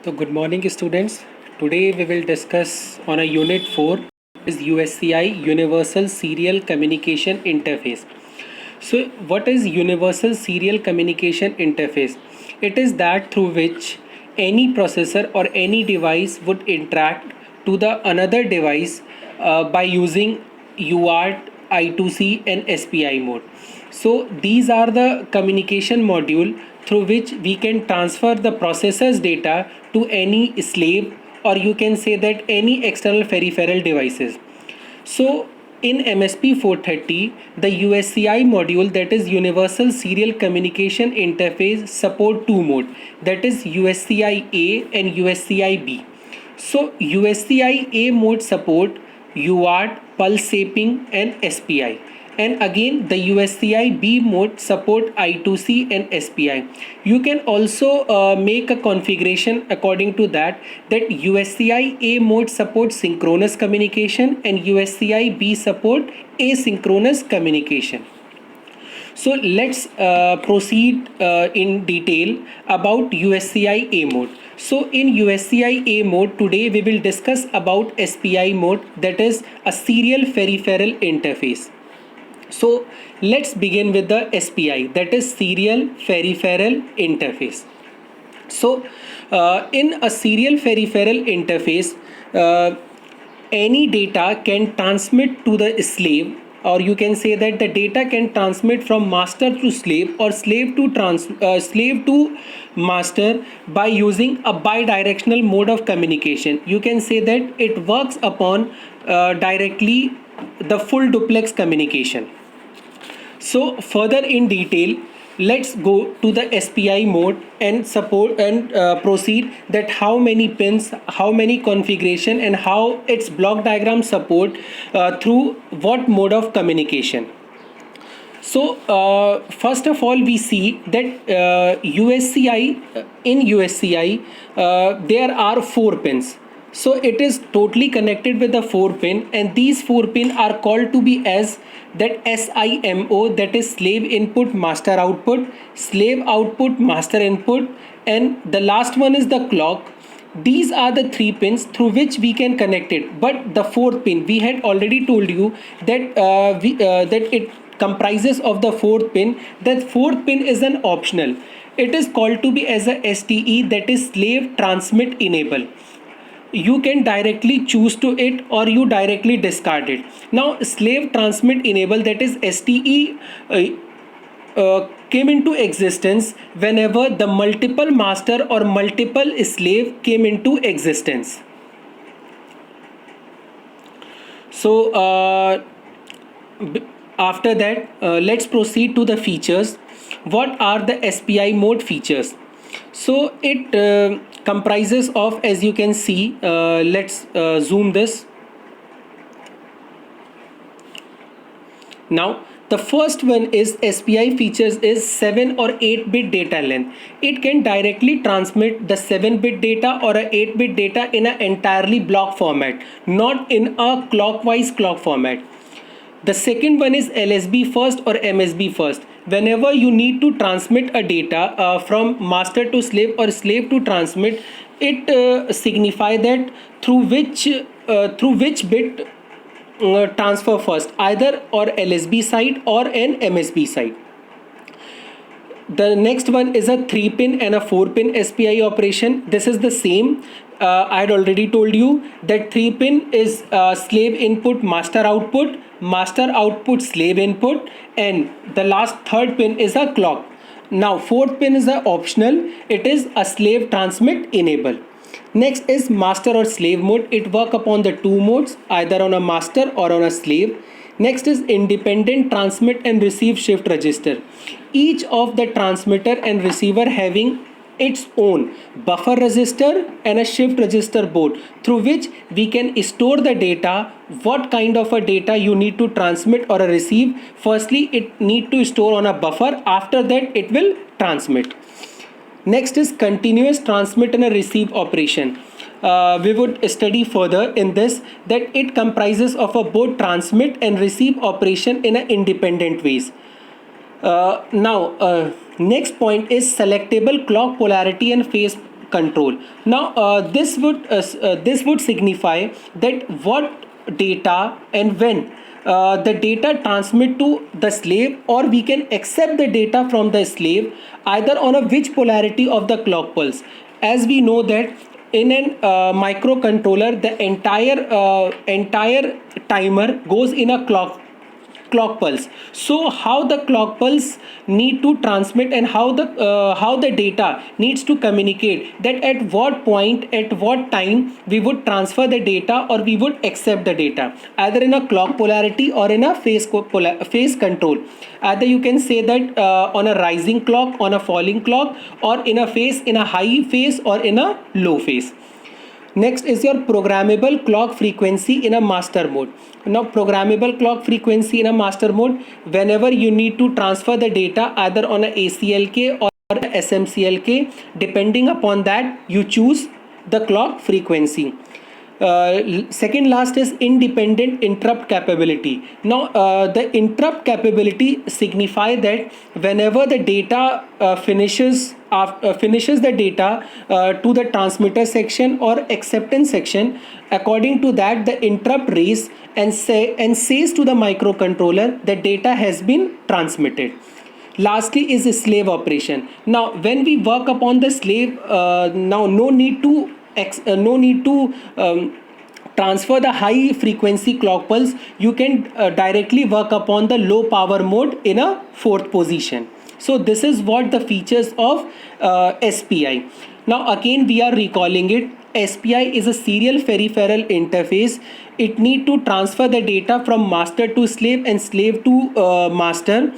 So good morning students. Today we will discuss on a unit 4 is USCI Universal Serial Communication Interface. So what is Universal Serial Communication Interface? It is that through which any processor or any device would interact to the another device by using UART, I2C and SPI mode. So these are the communication module through which we can transfer the processor's data to any slave, or you can say that any external peripheral devices. So in MSP430, the USCI module, that is Universal Serial Communication Interface, support two mode, that is USCI A and USCI B. So USCI A mode support UART, pulse shaping and SPI, and again the USCI B mode support I2C and SPI. You can also make a configuration according to that USCI A mode supports synchronous communication and USCI B support asynchronous communication. So let's proceed in detail about USCI A mode. So in USCI A mode, today we will discuss about SPI mode, that is a serial peripheral interface. So let's begin with the SPI, that is serial peripheral interface. So in a serial peripheral interface, any data can transmit to the slave, or you can say that the data can transmit from master to slave or slave to master by using a bidirectional mode of communication. You can say that it works upon directly the full duplex communication. So further in detail, let's go to the SPI mode and support and proceed that how many pins, how many configuration and how its block diagram support through what mode of communication. So first of all, we see that in USCI there are 4 pins. So it is totally connected with the 4 pin, and these 4 pin are called to be as that SIMO, that is slave input master output, slave output master input, and the last one is the clock. These are the 3 pins through which we can connect it, but the 4th pin, we had already told you that that it comprises of the 4th pin. That 4th pin is an optional. It is called to be as a STE, that is slave transmit enable. You can directly choose to it or you directly discard it. Now slave transmit enable, that is STE, came into existence whenever the multiple master or multiple slave came into existence. So after that, let's proceed to the features. What are the SPI mode features? So it comprises of, as you can see, let's zoom this. Now the first one is SPI features is 7 or 8-bit data length. It can directly transmit the 7-bit data or a 8-bit data in an entirely block format, not in a clockwise clock format. The second one is LSB first or MSB first. Whenever you need to transmit a data from master to slave or slave to transmit, it signify that through which bit transfer first, either or LSB side or an MSB side. The next one is a 3 pin and a 4 pin SPI operation. This is the same. I had already told you that 3 pin is slave input master output slave input, and the last 3rd pin is a clock. Now 4th pin is a optional. It is a slave transmit enable. Next is master or slave mode. It work upon the 2 modes, either on a master or on a slave. Next is independent transmit and receive shift register. Each of the transmitter and receiver having its own buffer register and a shift register board through which we can store the data, what kind of a data you need to transmit or receive. Firstly, it need to store on a buffer. After that, it will transmit. Next is continuous transmit and a receive operation. We would study further in this that it comprises of a both transmit and receive operation in an independent ways. Now next point is selectable clock polarity and phase control. Now this would signify that what data and when the data transmit to the slave, or we can accept the data from the slave either on a which polarity of the clock pulse. As we know that in an microcontroller, the entire timer goes in a clock pulse. So how the clock pulse need to transmit, and how the data needs to communicate, that at what point, at what time we would transfer the data or we would accept the data, either in a clock polarity or in a phase control. Either you can say that on a rising clock, on a falling clock, or in a high phase or in a low phase. Next is your programmable clock frequency in a master mode. Now, programmable clock frequency in a master mode, whenever you need to transfer the data either on a ACLK or a SMCLK, depending upon that, you choose the clock frequency. Second last is independent interrupt capability. Now the interrupt capability signify that whenever the data finishes the data to the transmitter section or acceptance section, according to that the interrupt raise and says to the microcontroller that data has been transmitted. Lastly is the slave operation. Now when we work upon the slave, now no need to transfer the high frequency clock pulse. You can directly work upon the low power mode in a fourth position. So this is what the features of SPI. Now again we are recalling it. SPI is a serial peripheral interface. It need to transfer the data from master to slave and slave to master.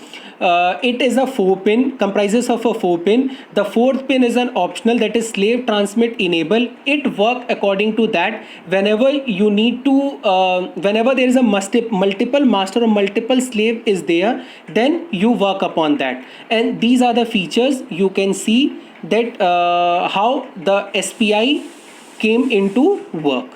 It is a 4-pin, comprises of a 4-pin. The fourth pin is an optional, that is slave transmit enable. It work according to that. Whenever you need to, whenever there is a multiple master or multiple slave is there, then you work upon that. And these are the features. You can see that how the SPI came into work.